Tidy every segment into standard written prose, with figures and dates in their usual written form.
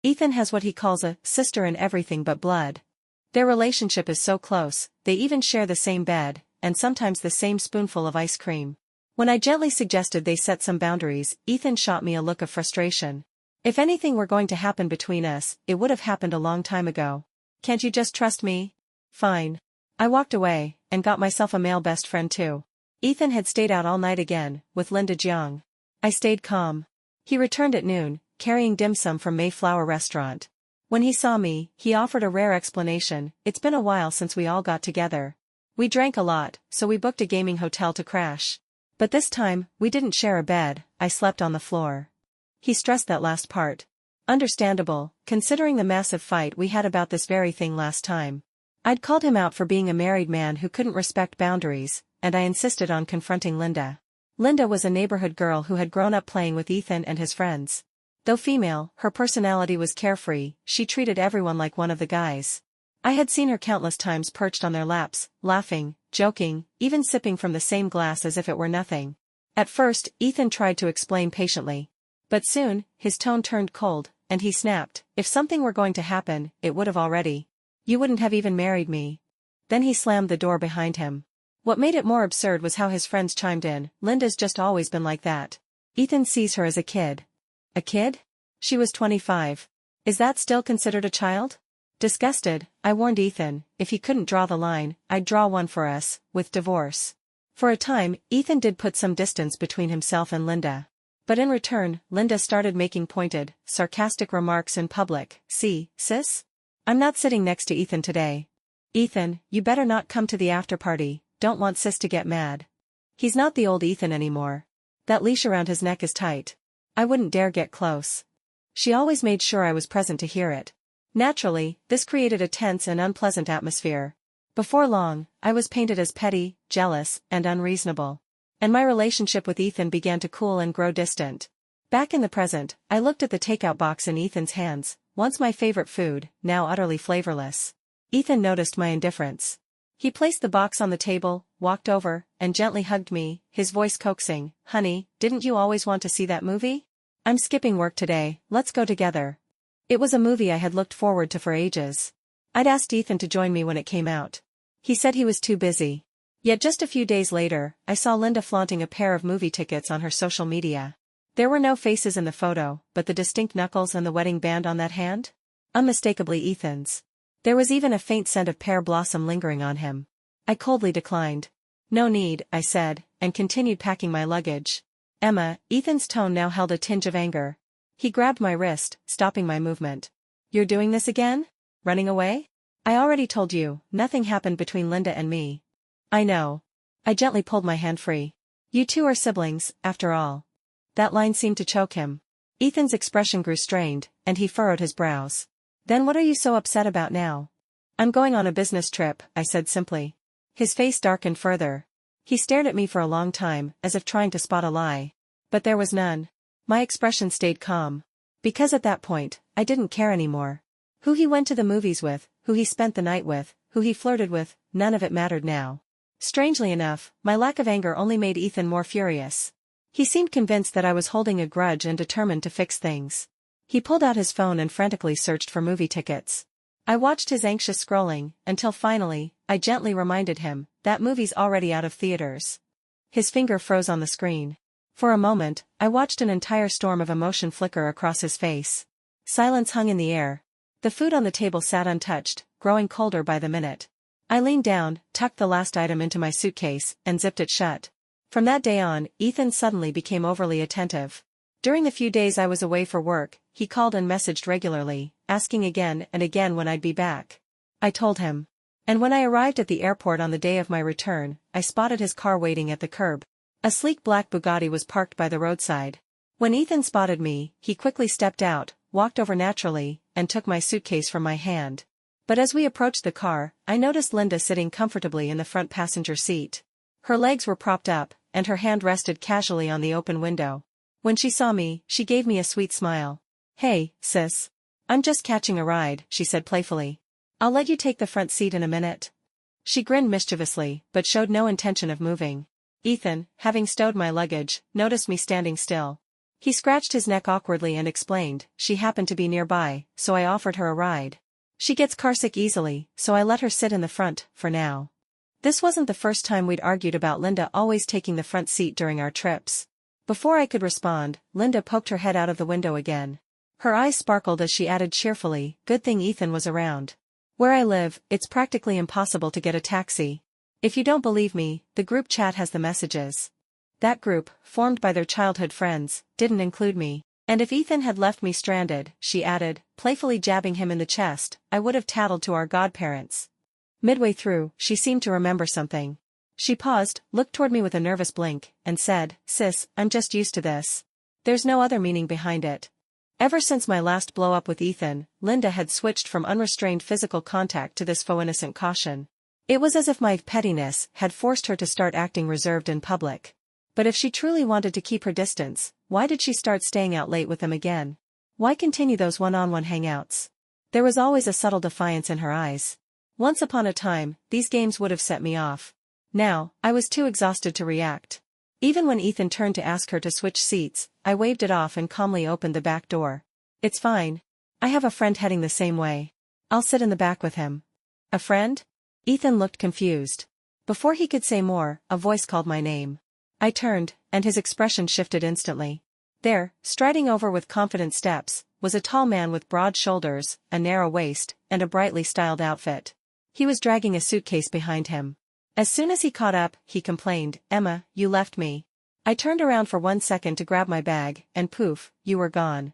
Ethan has what he calls a sister in everything but blood. Their relationship is so close, they even share the same bed, and sometimes the same spoonful of ice cream. When I gently suggested they set some boundaries, Ethan shot me a look of frustration. If anything were going to happen between us, it would have happened a long time ago. Can't you just trust me? Fine. I walked away, and got myself a male best friend too. Ethan had stayed out all night again, with Linda Jiang. I stayed calm. He returned at noon, carrying dim sum from Mayflower Restaurant. When he saw me, he offered a rare explanation. It's been a while since we all got together. We drank a lot, so we booked a gaming hotel to crash. But this time, we didn't share a bed, I slept on the floor. He stressed that last part. Understandable, considering the massive fight we had about this very thing last time. I'd called him out for being a married man who couldn't respect boundaries, and I insisted on confronting Linda. Linda was a neighborhood girl who had grown up playing with Ethan and his friends. Though female, her personality was carefree, she treated everyone like one of the guys. I had seen her countless times perched on their laps, laughing, joking, even sipping from the same glass as if it were nothing. At first, Ethan tried to explain patiently. But soon, his tone turned cold, and he snapped, if something were going to happen, it would have already. You wouldn't have even married me. Then he slammed the door behind him. What made it more absurd was how his friends chimed in. Linda's just always been like that. Ethan sees her as a kid. A kid? She was 25. Is that still considered a child? Disgusted, I warned Ethan, if he couldn't draw the line, I'd draw one for us, with divorce. For a time, Ethan did put some distance between himself and Linda. But in return, Linda started making pointed, sarcastic remarks in public. See, sis? I'm not sitting next to Ethan today. Ethan, you better not come to the after-party, don't want sis to get mad. He's not the old Ethan anymore. That leash around his neck is tight. I wouldn't dare get close. She always made sure I was present to hear it. Naturally, this created a tense and unpleasant atmosphere. Before long, I was painted as petty, jealous, and unreasonable. And my relationship with Ethan began to cool and grow distant. Back in the present, I looked at the takeout box in Ethan's hands, once my favorite food, now utterly flavorless. Ethan noticed my indifference. He placed the box on the table, walked over, and gently hugged me, his voice coaxing, "Honey, didn't you always want to see that movie? I'm skipping work today, let's go together." It was a movie I had looked forward to for ages. I'd asked Ethan to join me when it came out. He said he was too busy. Yet just a few days later, I saw Linda flaunting a pair of movie tickets on her social media. There were no faces in the photo, but the distinct knuckles and the wedding band on that hand? Unmistakably Ethan's. There was even a faint scent of pear blossom lingering on him. I coldly declined. "No need," I said, and continued packing my luggage. "Emma," Ethan's tone now held a tinge of anger. He grabbed my wrist, stopping my movement. "You're doing this again? Running away? I already told you, nothing happened between Linda and me." "I know." I gently pulled my hand free. "You two are siblings, after all." That line seemed to choke him. Ethan's expression grew strained, and he furrowed his brows. "Then what are you so upset about now?" "I'm going on a business trip," I said simply. His face darkened further. He stared at me for a long time, as if trying to spot a lie. But there was none. My expression stayed calm. Because at that point, I didn't care anymore. Who he went to the movies with, who he spent the night with, who he flirted with, none of it mattered now. Strangely enough, my lack of anger only made Ethan more furious. He seemed convinced that I was holding a grudge and determined to fix things. He pulled out his phone and frantically searched for movie tickets. I watched his anxious scrolling, until finally, I gently reminded him, that movie's already out of theaters. His finger froze on the screen. For a moment, I watched an entire storm of emotion flicker across his face. Silence hung in the air. The food on the table sat untouched, growing colder by the minute. I leaned down, tucked the last item into my suitcase, and zipped it shut. From that day on, Ethan suddenly became overly attentive. During the few days I was away for work, he called and messaged regularly, asking again and again when I'd be back. I told him. And when I arrived at the airport on the day of my return, I spotted his car waiting at the curb. A sleek black Bugatti was parked by the roadside. When Ethan spotted me, he quickly stepped out, walked over naturally, and took my suitcase from my hand. But as we approached the car, I noticed Linda sitting comfortably in the front passenger seat. Her legs were propped up, and her hand rested casually on the open window. When she saw me, she gave me a sweet smile. "Hey, sis. I'm just catching a ride," she said playfully. "I'll let you take the front seat in a minute." She grinned mischievously, but showed no intention of moving. Ethan, having stowed my luggage, noticed me standing still. He scratched his neck awkwardly and explained, she happened to be nearby, so I offered her a ride. She gets carsick easily, so I let her sit in the front, for now. This wasn't the first time we'd argued about Linda always taking the front seat during our trips. Before I could respond, Linda poked her head out of the window again. Her eyes sparkled as she added cheerfully, good thing Ethan was around. Where I live, it's practically impossible to get a taxi. If you don't believe me, the group chat has the messages. That group, formed by their childhood friends, didn't include me. And if Ethan had left me stranded, she added, playfully jabbing him in the chest, I would have tattled to our godparents. Midway through, she seemed to remember something. She paused, looked toward me with a nervous blink, and said, sis, I'm just used to this. There's no other meaning behind it. Ever since my last blow-up with Ethan, Linda had switched from unrestrained physical contact to this faux innocent caution. It was as if my pettiness had forced her to start acting reserved in public. But if she truly wanted to keep her distance, why did she start staying out late with him again? Why continue those one-on-one hangouts? There was always a subtle defiance in her eyes. Once upon a time, these games would have set me off. Now, I was too exhausted to react. Even when Ethan turned to ask her to switch seats, I waved it off and calmly opened the back door. It's fine. I have a friend heading the same way. I'll sit in the back with him. A friend? Ethan looked confused. Before he could say more, a voice called my name. I turned, and his expression shifted instantly. There, striding over with confident steps, was a tall man with broad shoulders, a narrow waist, and a brightly styled outfit. He was dragging a suitcase behind him. As soon as he caught up, he complained, Emma, you left me. I turned around for 1 second to grab my bag, and poof, you were gone.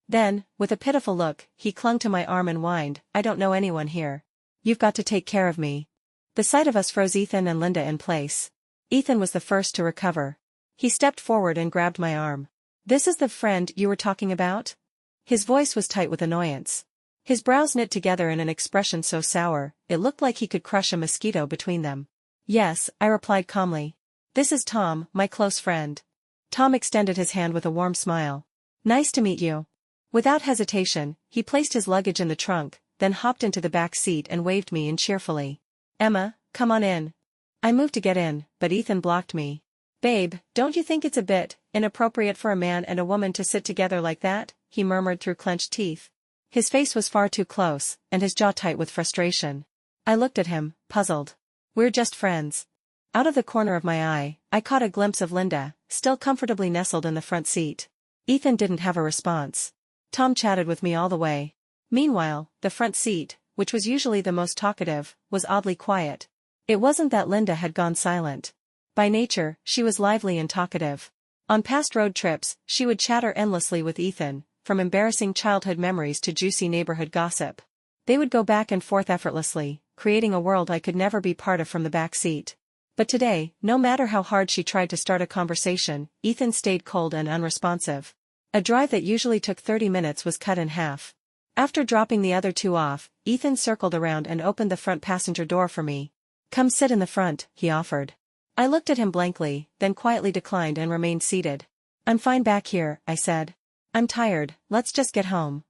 Then, with a pitiful look, he clung to my arm and whined, I don't know anyone here. You've got to take care of me. The sight of us froze Ethan and Linda in place. Ethan was the first to recover. He stepped forward and grabbed my arm. This is the friend you were talking about? His voice was tight with annoyance. His brows knit together in an expression so sour, it looked like he could crush a mosquito between them. Yes, I replied calmly. This is Tom, my close friend. Tom extended his hand with a warm smile. Nice to meet you. Without hesitation, he placed his luggage in the trunk, then hopped into the back seat and waved me in cheerfully. Emma, come on in. I moved to get in, but Ethan blocked me. Babe, don't you think it's a bit inappropriate for a man and a woman to sit together like that? He murmured through clenched teeth. His face was far too close, and his jaw tight with frustration. I looked at him, puzzled. We're just friends. Out of the corner of my eye, I caught a glimpse of Linda, still comfortably nestled in the front seat. Ethan didn't have a response. Tom chatted with me all the way. Meanwhile, the front seat, which was usually the most talkative, was oddly quiet. It wasn't that Linda had gone silent. By nature, she was lively and talkative. On past road trips, she would chatter endlessly with Ethan, from embarrassing childhood memories to juicy neighborhood gossip. They would go back and forth effortlessly, creating a world I could never be part of from the back seat. But today, no matter how hard she tried to start a conversation, Ethan stayed cold and unresponsive. A drive that usually took 30 minutes was cut in half. After dropping the other two off, Ethan circled around and opened the front passenger door for me. Come sit in the front, he offered. I looked at him blankly, then quietly declined and remained seated. I'm fine back here, I said. I'm tired, let's just get home.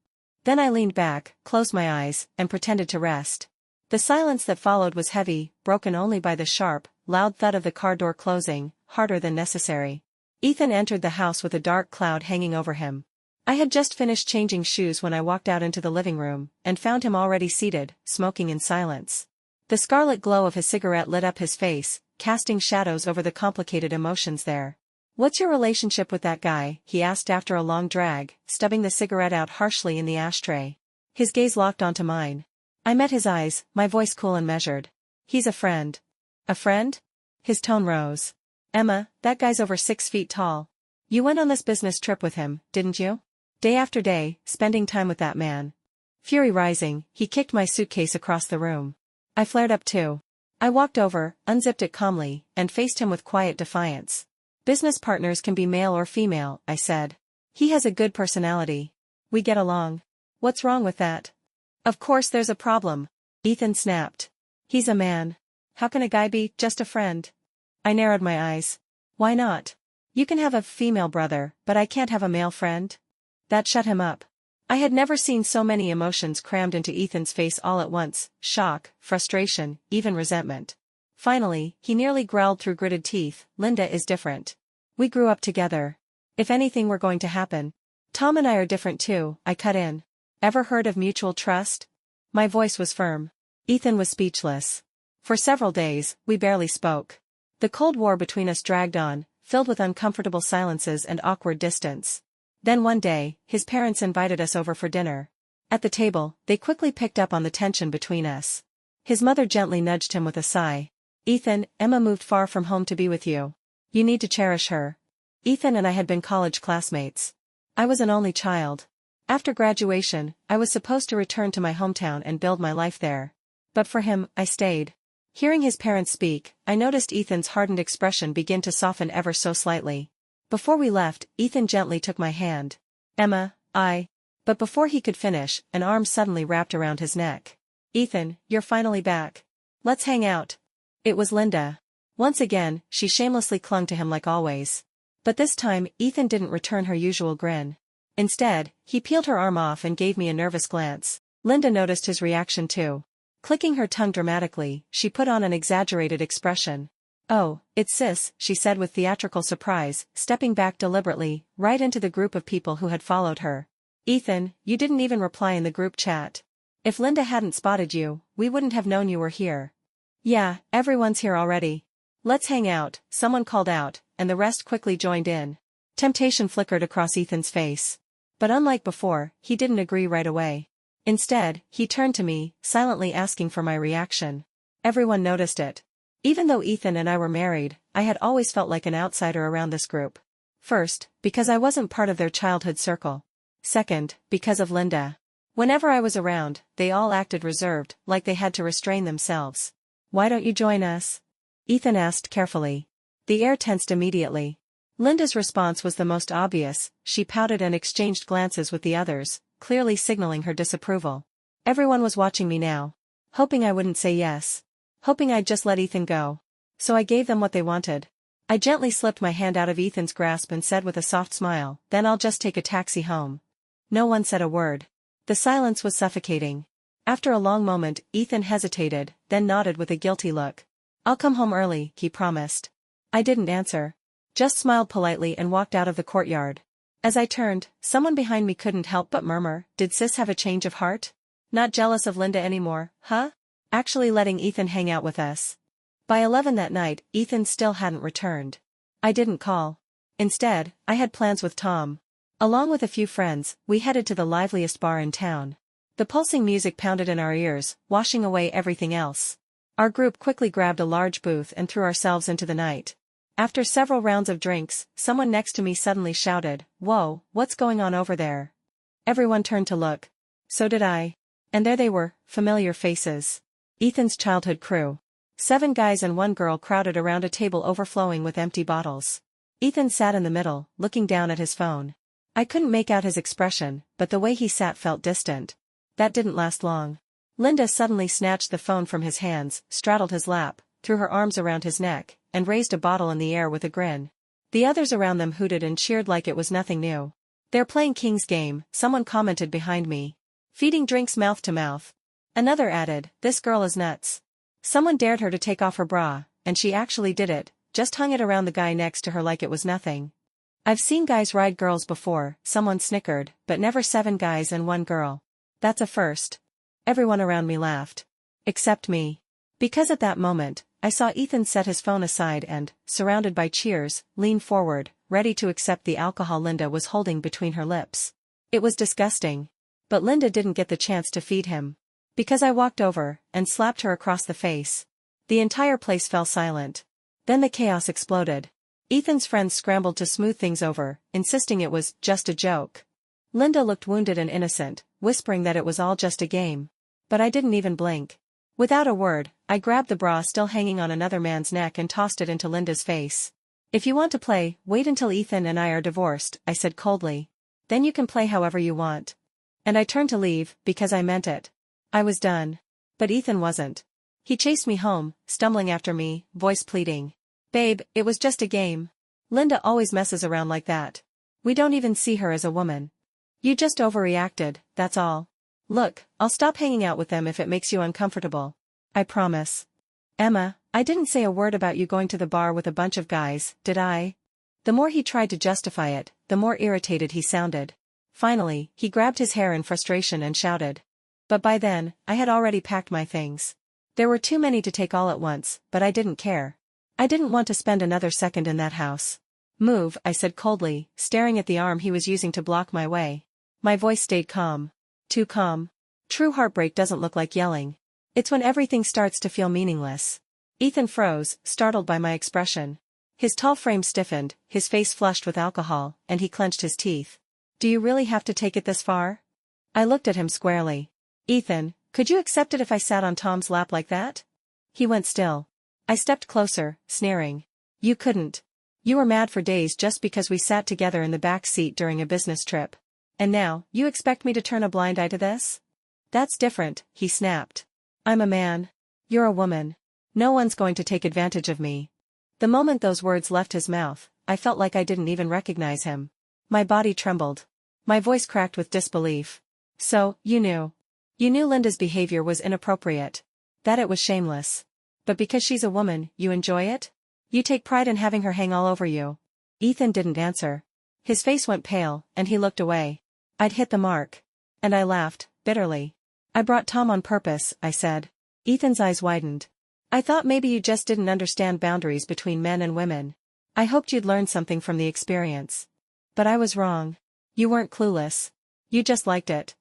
Then I leaned back, closed my eyes, and pretended to rest. The silence that followed was heavy, broken only by the sharp, loud thud of the car door closing, harder than necessary. Ethan entered the house with a dark cloud hanging over him. I had just finished changing shoes when I walked out into the living room, and found him already seated, smoking in silence. The scarlet glow of his cigarette lit up his face, casting shadows over the complicated emotions there. What's your relationship with that guy? He asked after a long drag, stubbing the cigarette out harshly in the ashtray. His gaze locked onto mine. I met his eyes, my voice cool and measured. He's a friend. A friend? His tone rose. Emma, that guy's over 6 feet tall. You went on this business trip with him, didn't you? Day after day, spending time with that man. Fury rising, he kicked my suitcase across the room. I flared up too. I walked over, unzipped it calmly, and faced him with quiet defiance. Business partners can be male or female, I said. He has a good personality. We get along. What's wrong with that? Of course there's a problem. Ethan snapped. He's a man. How can a guy be just a friend? I narrowed my eyes. Why not? You can have a female brother, but I can't have a male friend? That shut him up. I had never seen so many emotions crammed into Ethan's face all at once, shock, frustration, even resentment. Finally, he nearly growled through gritted teeth, Linda is different. We grew up together. If anything were going to happen. Tom and I are different too, I cut in. Ever heard of mutual trust? My voice was firm. Ethan was speechless. For several days, we barely spoke. The Cold War between us dragged on, filled with uncomfortable silences and awkward distance. Then one day, his parents invited us over for dinner. At the table, they quickly picked up on the tension between us. His mother gently nudged him with a sigh. Ethan, Emma moved far from home to be with you. You need to cherish her. Ethan and I had been college classmates. I was an only child. After graduation, I was supposed to return to my hometown and build my life there. But for him, I stayed. Hearing his parents speak, I noticed Ethan's hardened expression begin to soften ever so slightly. Before we left, Ethan gently took my hand. Emma, But before he could finish, an arm suddenly wrapped around his neck. Ethan, you're finally back. Let's hang out. It was Linda. Once again, she shamelessly clung to him like always. But this time, Ethan didn't return her usual grin. Instead, he peeled her arm off and gave me a nervous glance. Linda noticed his reaction too. Clicking her tongue dramatically, she put on an exaggerated expression. Oh, it's Sis, she said with theatrical surprise, stepping back deliberately, right into the group of people who had followed her. Ethan, you didn't even reply in the group chat. If Linda hadn't spotted you, we wouldn't have known you were here. Yeah, everyone's here already. Let's hang out, someone called out, and the rest quickly joined in. Temptation flickered across Ethan's face. But unlike before, he didn't agree right away. Instead, he turned to me, silently asking for my reaction. Everyone noticed it. Even though Ethan and I were married, I had always felt like an outsider around this group. First, because I wasn't part of their childhood circle. Second, because of Linda. Whenever I was around, they all acted reserved, like they had to restrain themselves. Why don't you join us? Ethan asked carefully. The air tensed immediately. Linda's response was the most obvious. She pouted and exchanged glances with the others, clearly signaling her disapproval. Everyone was watching me now. Hoping I wouldn't say yes. Hoping I'd just let Ethan go. So I gave them what they wanted. I gently slipped my hand out of Ethan's grasp and said with a soft smile, then I'll just take a taxi home. No one said a word. The silence was suffocating. After a long moment, Ethan hesitated, then nodded with a guilty look. I'll come home early, he promised. I didn't answer. Just smiled politely and walked out of the courtyard. As I turned, someone behind me couldn't help but murmur, did Sis have a change of heart? Not jealous of Linda anymore, huh? Actually letting Ethan hang out with us. By 11 that night, Ethan still hadn't returned. I didn't call. Instead, I had plans with Tom. Along with a few friends, we headed to the liveliest bar in town. The pulsing music pounded in our ears, washing away everything else. Our group quickly grabbed a large booth and threw ourselves into the night. After several rounds of drinks, someone next to me suddenly shouted, "Whoa, what's going on over there?" Everyone turned to look. So did I. And there they were, familiar faces. Ethan's childhood crew. 7 guys and 1 girl crowded around a table overflowing with empty bottles. Ethan sat in the middle, looking down at his phone. I couldn't make out his expression, but the way he sat felt distant. That didn't last long. Linda suddenly snatched the phone from his hands, straddled his lap, threw her arms around his neck, and raised a bottle in the air with a grin. The others around them hooted and cheered like it was nothing new. They're playing King's game, someone commented behind me. Feeding drinks mouth to mouth. Another added, this girl is nuts. Someone dared her to take off her bra, and she actually did it, just hung it around the guy next to her like it was nothing. I've seen guys ride girls before, someone snickered, but never 7 guys and 1 girl. That's a first. Everyone around me laughed. Except me. Because at that moment, I saw Ethan set his phone aside and, surrounded by cheers, lean forward, ready to accept the alcohol Linda was holding between her lips. It was disgusting. But Linda didn't get the chance to feed him. Because I walked over, and slapped her across the face. The entire place fell silent. Then the chaos exploded. Ethan's friends scrambled to smooth things over, insisting it was just a joke. Linda looked wounded and innocent, whispering that it was all just a game. But I didn't even blink. Without a word, I grabbed the bra still hanging on another man's neck and tossed it into Linda's face. If you want to play, wait until Ethan and I are divorced, I said coldly. Then you can play however you want. And I turned to leave, because I meant it. I was done. But Ethan wasn't. He chased me home, stumbling after me, voice pleading. Babe, it was just a game. Linda always messes around like that. We don't even see her as a woman. You just overreacted, that's all. Look, I'll stop hanging out with them if it makes you uncomfortable. I promise. Emma, I didn't say a word about you going to the bar with a bunch of guys, did I? The more he tried to justify it, the more irritated he sounded. Finally, he grabbed his hair in frustration and shouted. But by then, I had already packed my things. There were too many to take all at once, but I didn't care. I didn't want to spend another second in that house. Move, I said coldly, staring at the arm he was using to block my way. My voice stayed calm. Too calm. True heartbreak doesn't look like yelling. It's when everything starts to feel meaningless. Ethan froze, startled by my expression. His tall frame stiffened, his face flushed with alcohol, and he clenched his teeth. Do you really have to take it this far? I looked at him squarely. Ethan, could you accept it if I sat on Tom's lap like that? He went still. I stepped closer, sneering. You couldn't. You were mad for days just because we sat together in the back seat during a business trip. And now, you expect me to turn a blind eye to this? That's different, he snapped. I'm a man. You're a woman. No one's going to take advantage of me. The moment those words left his mouth, I felt like I didn't even recognize him. My body trembled. My voice cracked with disbelief. So, you knew. You knew Linda's behavior was inappropriate. That it was shameless. But because she's a woman, you enjoy it? You take pride in having her hang all over you. Ethan didn't answer. His face went pale, and he looked away. I'd hit the mark. And I laughed, bitterly. I brought Tom on purpose, I said. Ethan's eyes widened. I thought maybe you just didn't understand boundaries between men and women. I hoped you'd learn something from the experience. But I was wrong. You weren't clueless. You just liked it.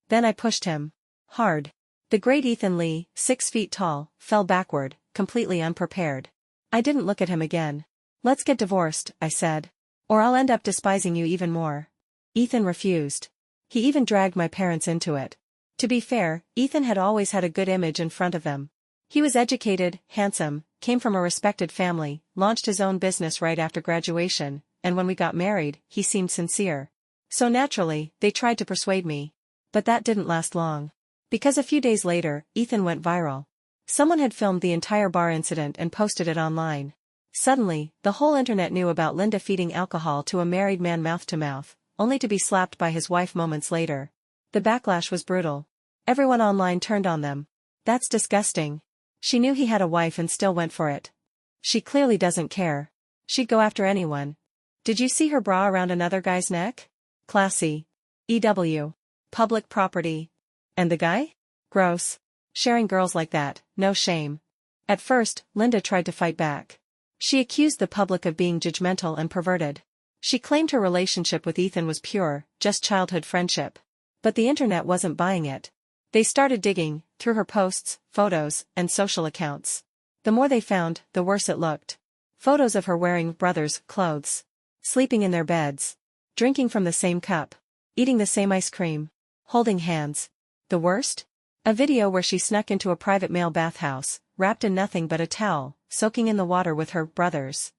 Then I pushed him. Hard. The great Ethan Lee, 6 feet tall, fell backward, completely unprepared. I didn't look at him again. Let's get divorced, I said. Or I'll end up despising you even more. Ethan refused. He even dragged my parents into it. To be fair, Ethan had always had a good image in front of them. He was educated, handsome, came from a respected family, launched his own business right after graduation, and when we got married, he seemed sincere. So naturally, they tried to persuade me. But that didn't last long. Because a few days later, Ethan went viral. Someone had filmed the entire bar incident and posted it online. Suddenly, the whole internet knew about Linda feeding alcohol to a married man mouth to mouth, only to be slapped by his wife moments later. The backlash was brutal. Everyone online turned on them. That's disgusting. She knew he had a wife and still went for it. She clearly doesn't care. She'd go after anyone. Did you see her bra around another guy's neck? Classy. EW. Public property. And the guy? Gross. Sharing girls like that, no shame. At first, Linda tried to fight back. She accused the public of being judgmental and perverted. She claimed her relationship with Ethan was pure, just childhood friendship. But the internet wasn't buying it. They started digging, through her posts, photos, and social accounts. The more they found, the worse it looked. Photos of her wearing brothers' clothes. Sleeping in their beds. Drinking from the same cup. Eating the same ice cream. Holding hands. The worst? A video where she snuck into a private male bathhouse, wrapped in nothing but a towel, soaking in the water with her brothers.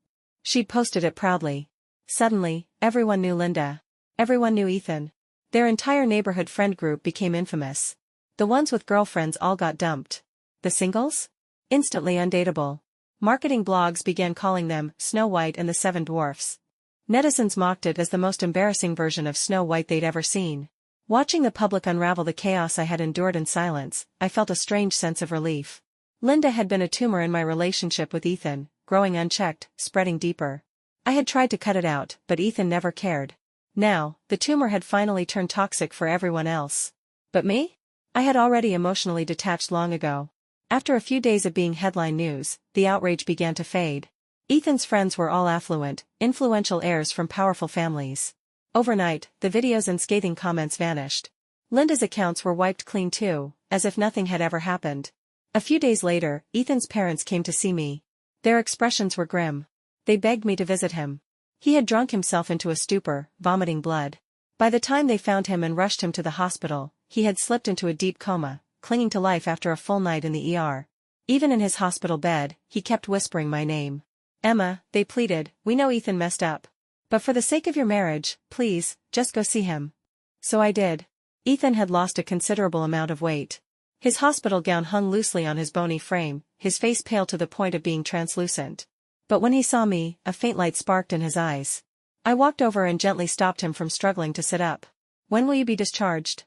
She'd posted it proudly. Suddenly, everyone knew Linda. Everyone knew Ethan. Their entire neighborhood friend group became infamous. The ones with girlfriends all got dumped. The singles? Instantly undateable. Marketing blogs began calling them Snow White and the Seven Dwarfs. Netizens mocked it as the most embarrassing version of Snow White they'd ever seen. Watching the public unravel the chaos I had endured in silence, I felt a strange sense of relief. Linda had been a tumor in my relationship with Ethan, growing unchecked, spreading deeper. I had tried to cut it out, but Ethan never cared. Now, the tumor had finally turned toxic for everyone else. But me? I had already emotionally detached long ago. After a few days of being headline news, the outrage began to fade. Ethan's friends were all affluent, influential heirs from powerful families. Overnight, the videos and scathing comments vanished. Linda's accounts were wiped clean too, as if nothing had ever happened. A few days later, Ethan's parents came to see me. Their expressions were grim. They begged me to visit him. He had drunk himself into a stupor, vomiting blood. By the time they found him and rushed him to the hospital, he had slipped into a deep coma, clinging to life after a full night in the ER. Even in his hospital bed, he kept whispering my name. Emma, they pleaded, we know Ethan messed up. But for the sake of your marriage, please, just go see him. So I did. Ethan had lost a considerable amount of weight. His hospital gown hung loosely on his bony frame, his face pale to the point of being translucent. But when he saw me, a faint light sparked in his eyes. I walked over and gently stopped him from struggling to sit up. When will you be discharged?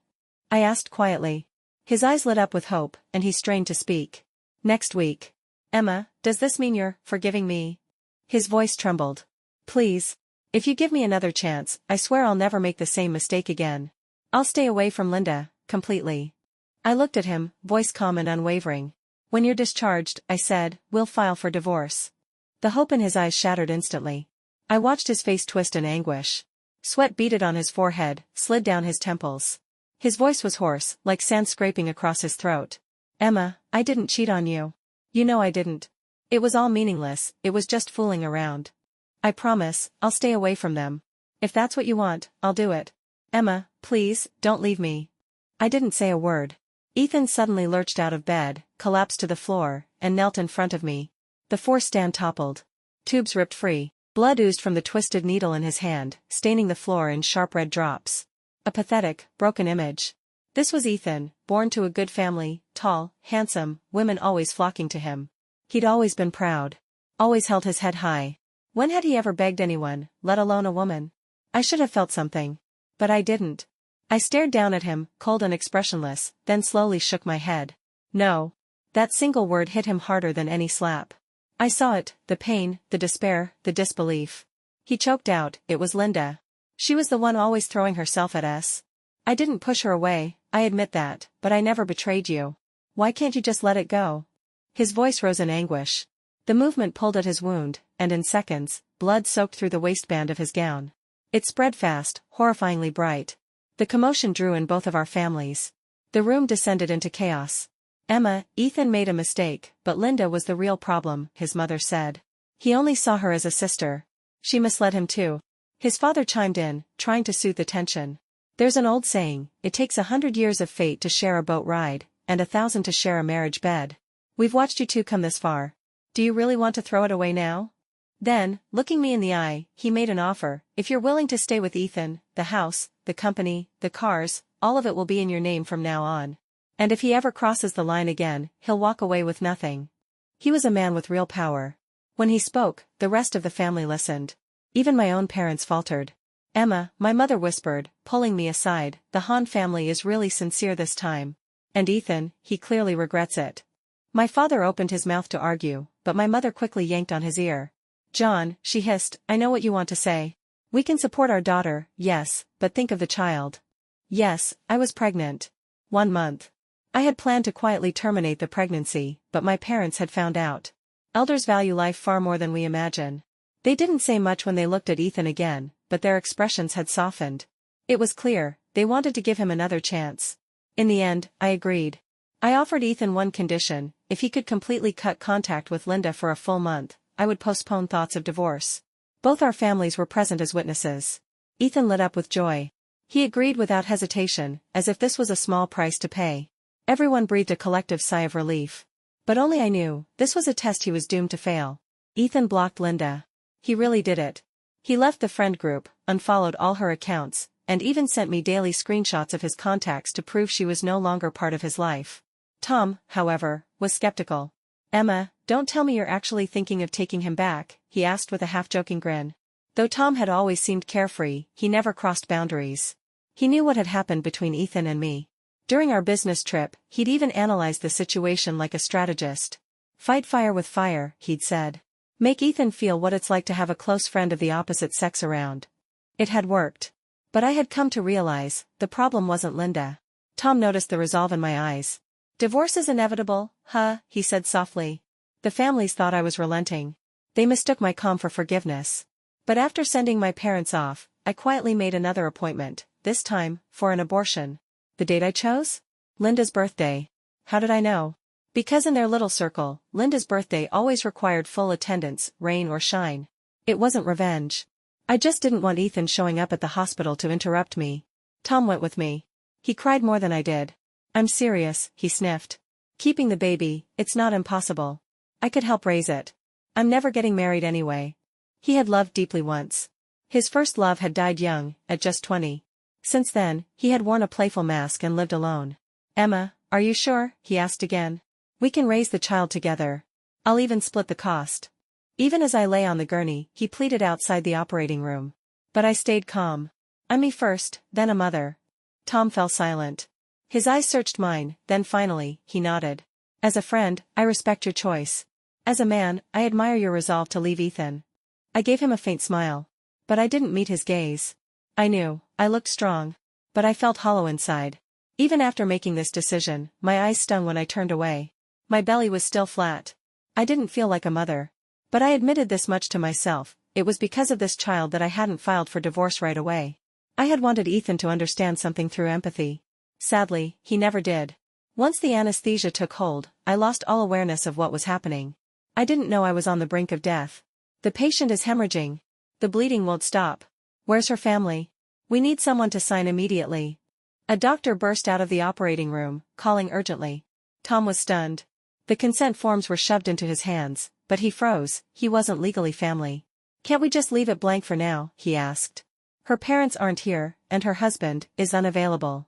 I asked quietly. His eyes lit up with hope, and he strained to speak. Next week. Emma, does this mean you're forgiving me? His voice trembled. Please. If you give me another chance, I swear I'll never make the same mistake again. I'll stay away from Linda, completely. I looked at him, voice calm and unwavering. When you're discharged, I said, we'll file for divorce. The hope in his eyes shattered instantly. I watched his face twist in anguish. Sweat beaded on his forehead, slid down his temples. His voice was hoarse, like sand scraping across his throat. Emma, I didn't cheat on you. You know I didn't. It was all meaningless, it was just fooling around. I promise, I'll stay away from them. If that's what you want, I'll do it. Emma, please, don't leave me. I didn't say a word. Ethan suddenly lurched out of bed, collapsed to the floor, and knelt in front of me. The force stand toppled. Tubes ripped free. Blood oozed from the twisted needle in his hand, staining the floor in sharp red drops. A pathetic, broken image. This was Ethan, born to a good family, tall, handsome, women always flocking to him. He'd always been proud. Always held his head high. When had he ever begged anyone, let alone a woman? I should have felt something. But I didn't. I stared down at him, cold and expressionless, then slowly shook my head. No. That single word hit him harder than any slap. I saw it, the pain, the despair, the disbelief. He choked out, it was Linda. She was the one always throwing herself at us. I didn't push her away, I admit that, but I never betrayed you. Why can't you just let it go? His voice rose in anguish. The movement pulled at his wound, and in seconds, blood soaked through the waistband of his gown. It spread fast, horrifyingly bright. The commotion drew in both of our families. The room descended into chaos. Emma, Ethan made a mistake, but Linda was the real problem, his mother said. He only saw her as a sister. She misled him too. His father chimed in, trying to soothe the tension. There's an old saying, it takes 100 years of fate to share a boat ride, and 1,000 to share a marriage bed. We've watched you two come this far. Do you really want to throw it away now? Then, looking me in the eye, he made an offer. If you're willing to stay with Ethan, the house, the company, the cars, all of it will be in your name from now on. And if he ever crosses the line again, he'll walk away with nothing. He was a man with real power. When he spoke, the rest of the family listened. Even my own parents faltered. Emma, my mother whispered, pulling me aside, the Hahn family is really sincere this time. And Ethan, he clearly regrets it. My father opened his mouth to argue, but my mother quickly yanked on his ear. John, she hissed, I know what you want to say. We can support our daughter, yes, but think of the child. Yes, I was pregnant. 1 month. I had planned to quietly terminate the pregnancy, but my parents had found out. Elders value life far more than we imagine. They didn't say much when they looked at Ethan again, but their expressions had softened. It was clear, they wanted to give him another chance. In the end, I agreed. I offered Ethan one condition: if he could completely cut contact with Linda for a full month, I would postpone thoughts of divorce. Both our families were present as witnesses. Ethan lit up with joy. He agreed without hesitation, as if this was a small price to pay. Everyone breathed a collective sigh of relief. But only I knew, this was a test he was doomed to fail. Ethan blocked Linda. He really did it. He left the friend group, unfollowed all her accounts, and even sent me daily screenshots of his contacts to prove she was no longer part of his life. Tom, however, was skeptical. Emma, don't tell me you're actually thinking of taking him back, he asked with a half-joking grin. Though Tom had always seemed carefree, he never crossed boundaries. He knew what had happened between Ethan and me. During our business trip, he'd even analyzed the situation like a strategist. Fight fire with fire, he'd said. Make Ethan feel what it's like to have a close friend of the opposite sex around. It had worked. But I had come to realize, the problem wasn't Linda. Tom noticed the resolve in my eyes. Divorce is inevitable, huh, he said softly. The families thought I was relenting. They mistook my calm for forgiveness. But after sending my parents off, I quietly made another appointment, this time, for an abortion. The date I chose? Linda's birthday. How did I know? Because in their little circle, Linda's birthday always required full attendance, rain or shine. It wasn't revenge. I just didn't want Ethan showing up at the hospital to interrupt me. Tom went with me. He cried more than I did. I'm serious, he sniffed. Keeping the baby, it's not impossible. I could help raise it. I'm never getting married anyway. He had loved deeply once. His first love had died young, at just 20. Since then, he had worn a playful mask and lived alone. Emma, are you sure? He asked again. We can raise the child together. I'll even split the cost. Even as I lay on the gurney, he pleaded outside the operating room. But I stayed calm. I'm me first, then a mother. Tom fell silent. His eyes searched mine, then finally, he nodded. As a friend, I respect your choice. As a man, I admire your resolve to leave Ethan. I gave him a faint smile. but I didn't meet his gaze. I knew, I looked strong. But I felt hollow inside. Even after making this decision, my eyes stung when I turned away. My belly was still flat. I didn't feel like a mother. But I admitted this much to myself, it was because of this child that I hadn't filed for divorce right away. I had wanted Ethan to understand something through empathy. Sadly, he never did. Once the anesthesia took hold, I lost all awareness of what was happening. I didn't know I was on the brink of death. The patient is hemorrhaging. The bleeding won't stop. Where's her family? We need someone to sign immediately. A doctor burst out of the operating room, calling urgently. Tom was stunned. The consent forms were shoved into his hands, but he froze, he wasn't legally family. Can't we just leave it blank for now, he asked. Her parents aren't here, and her husband is unavailable.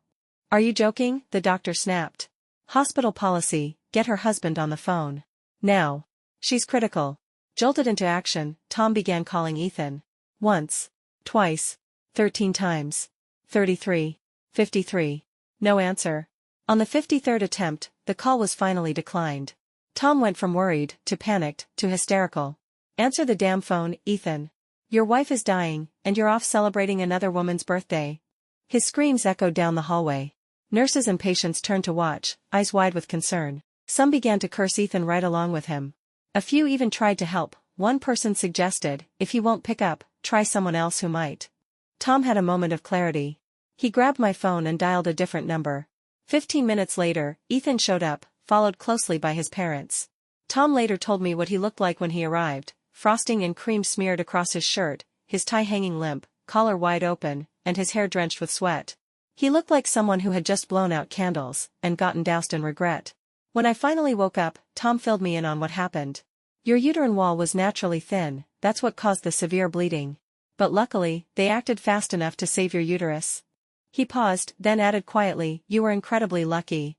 Are you joking? The doctor snapped. Hospital policy, get her husband on the phone. Now. She's critical. Jolted into action, Tom began calling Ethan. Once. Twice. 13 times. 33. 53. No answer. On the 53rd attempt, the call was finally declined. Tom went from worried, to panicked, to hysterical. Answer the damn phone, Ethan. Your wife is dying, and you're off celebrating another woman's birthday. His screams echoed down the hallway. Nurses and patients turned to watch, eyes wide with concern. Some began to curse Ethan right along with him. A few even tried to help. One person suggested, if he won't pick up, try someone else who might. Tom had a moment of clarity. He grabbed my phone and dialed a different number. 15 minutes later, Ethan showed up, followed closely by his parents. Tom later told me what he looked like when he arrived, frosting and cream smeared across his shirt, his tie hanging limp, collar wide open, and his hair drenched with sweat. He looked like someone who had just blown out candles, and gotten doused in regret. When I finally woke up, Tom filled me in on what happened. Your uterine wall was naturally thin, that's what caused the severe bleeding. But luckily, they acted fast enough to save your uterus. He paused, then added quietly, you were incredibly lucky.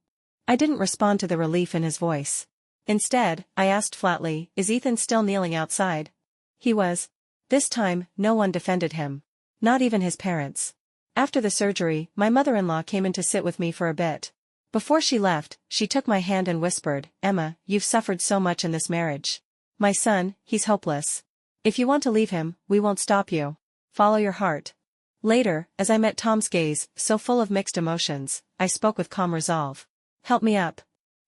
I didn't respond to the relief in his voice. Instead, I asked flatly, is Ethan still kneeling outside? He was. This time, no one defended him. Not even his parents. After the surgery, my mother-in-law came in to sit with me for a bit. Before she left, she took my hand and whispered, Emma, you've suffered so much in this marriage. My son, he's hopeless. If you want to leave him, we won't stop you. Follow your heart. Later, as I met Tom's gaze, so full of mixed emotions, I spoke with calm resolve. Help me up.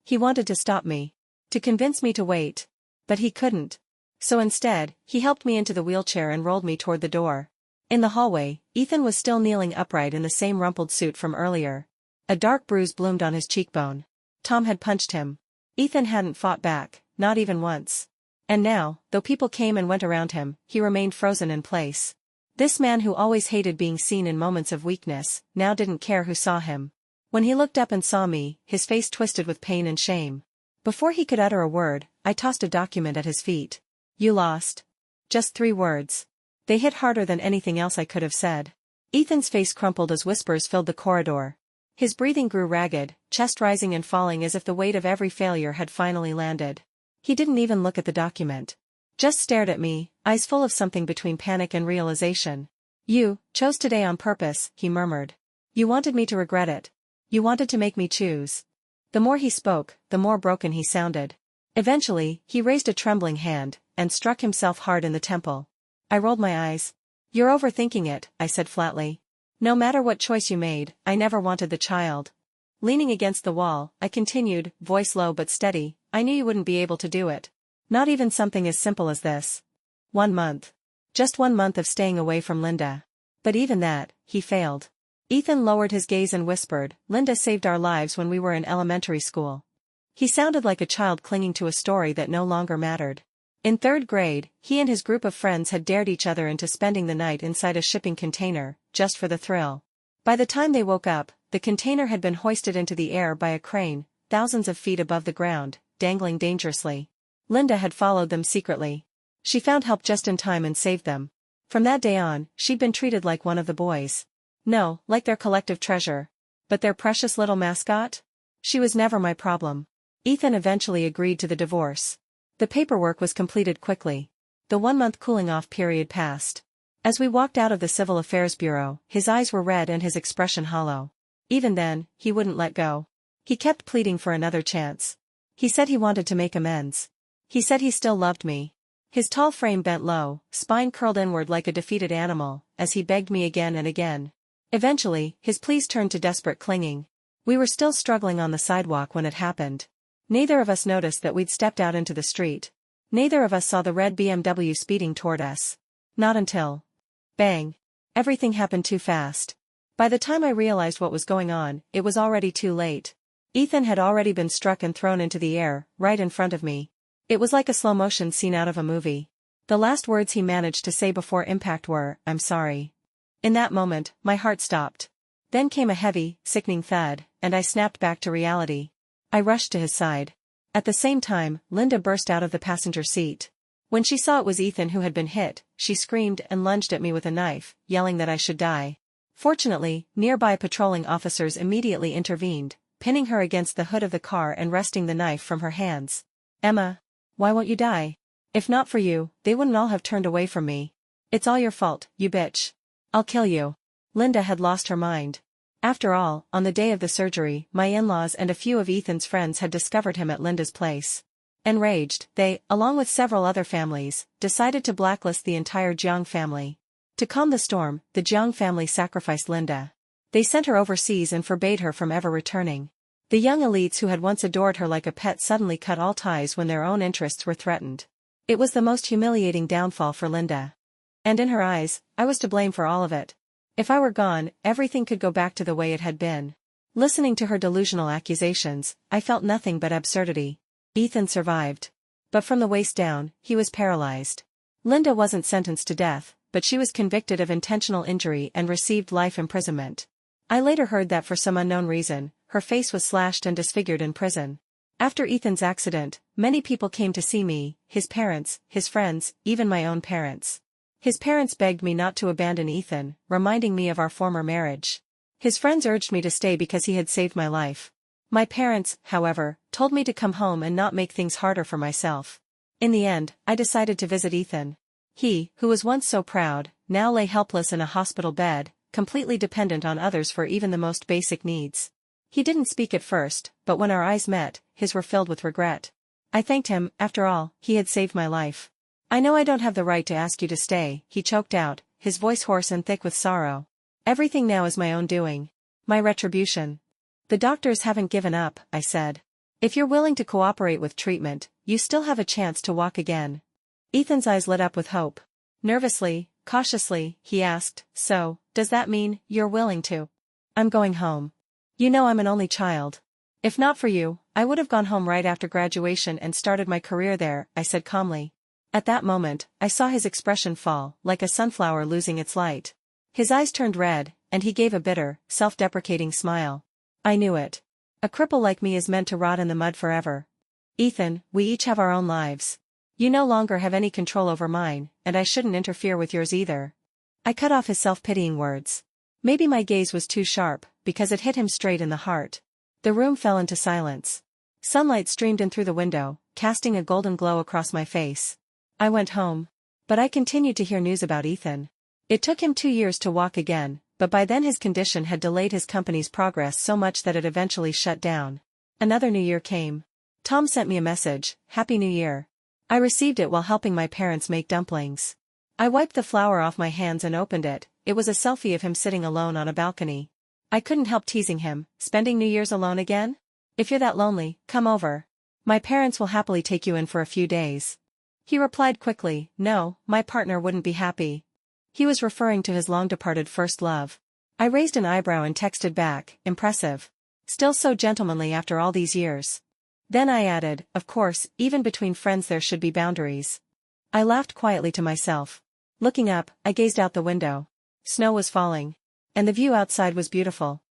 He wanted to stop me. To convince me to wait. But he couldn't. So instead, he helped me into the wheelchair and rolled me toward the door. In the hallway, Ethan was still kneeling upright in the same rumpled suit from earlier. A dark bruise bloomed on his cheekbone. Tom had punched him. Ethan hadn't fought back, not even once. And now, though people came and went around him, he remained frozen in place. This man who always hated being seen in moments of weakness, now didn't care who saw him. When he looked up and saw me, his face twisted with pain and shame. Before he could utter a word, I tossed a document at his feet. You lost. Just 3 words. They hit harder than anything else I could have said. Ethan's face crumpled as whispers filled the corridor. His breathing grew ragged, chest rising and falling as if the weight of every failure had finally landed. He didn't even look at the document. Just stared at me, eyes full of something between panic and realization. You chose today on purpose, he murmured. You wanted me to regret it. You wanted to make me choose. The more he spoke, the more broken he sounded. Eventually, he raised a trembling hand, and struck himself hard in the temple. I rolled my eyes. You're overthinking it, I said flatly. No matter what choice you made, I never wanted the child. Leaning against the wall, I continued, voice low but steady, I knew you wouldn't be able to do it. Not even something as simple as this. 1 month. Just 1 month of staying away from Linda. But even that, he failed. Ethan lowered his gaze and whispered, Linda saved our lives when we were in elementary school. He sounded like a child clinging to a story that no longer mattered. In 3rd grade, he and his group of friends had dared each other into spending the night inside a shipping container, just for the thrill. By the time they woke up, the container had been hoisted into the air by a crane, thousands of feet above the ground, dangling dangerously. Linda had followed them secretly. She found help just in time and saved them. From that day on, she'd been treated like one of the boys. No, like their collective treasure. But their precious little mascot? She was never my problem. Ethan eventually agreed to the divorce. The paperwork was completed quickly. The 1-month cooling-off period passed. As we walked out of the Civil Affairs Bureau, his eyes were red and his expression hollow. Even then, he wouldn't let go. He kept pleading for another chance. He said he wanted to make amends. He said he still loved me. His tall frame bent low, spine curled inward like a defeated animal, as he begged me again and again. Eventually, his pleas turned to desperate clinging. We were still struggling on the sidewalk when it happened. Neither of us noticed that we'd stepped out into the street. Neither of us saw the red BMW speeding toward us. Not until... bang. Everything happened too fast. By the time I realized what was going on, it was already too late. Ethan had already been struck and thrown into the air, right in front of me. It was like a slow-motion scene out of a movie. The last words he managed to say before impact were, "I'm sorry." In that moment, my heart stopped. Then came a heavy, sickening thud, and I snapped back to reality. I rushed to his side. At the same time, Linda burst out of the passenger seat. When she saw it was Ethan who had been hit, she screamed and lunged at me with a knife, yelling that I should die. Fortunately, nearby patrolling officers immediately intervened, pinning her against the hood of the car and wresting the knife from her hands. "Emma, why won't you die? If not for you, they wouldn't all have turned away from me. It's all your fault, you bitch. I'll kill you." Linda had lost her mind. After all, on the day of the surgery, my in-laws and a few of Ethan's friends had discovered him at Linda's place. Enraged, they, along with several other families, decided to blacklist the entire Jiang family. To calm the storm, the Jiang family sacrificed Linda. They sent her overseas and forbade her from ever returning. The young elites who had once adored her like a pet suddenly cut all ties when their own interests were threatened. It was the most humiliating downfall for Linda. And in her eyes, I was to blame for all of it. If I were gone, everything could go back to the way it had been. Listening to her delusional accusations, I felt nothing but absurdity. Ethan survived. But from the waist down, he was paralyzed. Linda wasn't sentenced to death, but she was convicted of intentional injury and received life imprisonment. I later heard that for some unknown reason, her face was slashed and disfigured in prison. After Ethan's accident, many people came to see me, his parents, his friends, even my own parents. His parents begged me not to abandon Ethan, reminding me of our former marriage. His friends urged me to stay because he had saved my life. My parents, however, told me to come home and not make things harder for myself. In the end, I decided to visit Ethan. He, who was once so proud, now lay helpless in a hospital bed, completely dependent on others for even the most basic needs. He didn't speak at first, but when our eyes met, his were filled with regret. I thanked him, after all, he had saved my life. "I know I don't have the right to ask you to stay," he choked out, his voice hoarse and thick with sorrow. "Everything now is my own doing. My retribution." "The doctors haven't given up," I said. "If you're willing to cooperate with treatment, you still have a chance to walk again." Ethan's eyes lit up with hope. Nervously, cautiously, he asked, "So, does that mean you're willing to?" "I'm going home. You know I'm an only child. If not for you, I would have gone home right after graduation and started my career there," I said calmly. At that moment, I saw his expression fall, like a sunflower losing its light. His eyes turned red, and he gave a bitter, self-deprecating smile. I knew it. A cripple like me is meant to rot in the mud forever. "Ethan, we each have our own lives. You no longer have any control over mine, and I shouldn't interfere with yours either." I cut off his self-pitying words. Maybe my gaze was too sharp, because it hit him straight in the heart. The room fell into silence. Sunlight streamed in through the window, casting a golden glow across my face. I went home. But I continued to hear news about Ethan. It took him 2 years to walk again, but by then his condition had delayed his company's progress so much that it eventually shut down. Another new year came. Tom sent me a message, "Happy New Year." I received it while helping my parents make dumplings. I wiped the flour off my hands and opened it. It was a selfie of him sitting alone on a balcony. I couldn't help teasing him, "Spending New Year's alone again? If you're that lonely, come over. My parents will happily take you in for a few days." He replied quickly, "No, my partner wouldn't be happy." He was referring to his long-departed first love. I raised an eyebrow and texted back, "Impressive. Still so gentlemanly after all these years." Then I added, "Of course, even between friends there should be boundaries." I laughed quietly to myself. Looking up, I gazed out the window. Snow was falling. And the view outside was beautiful.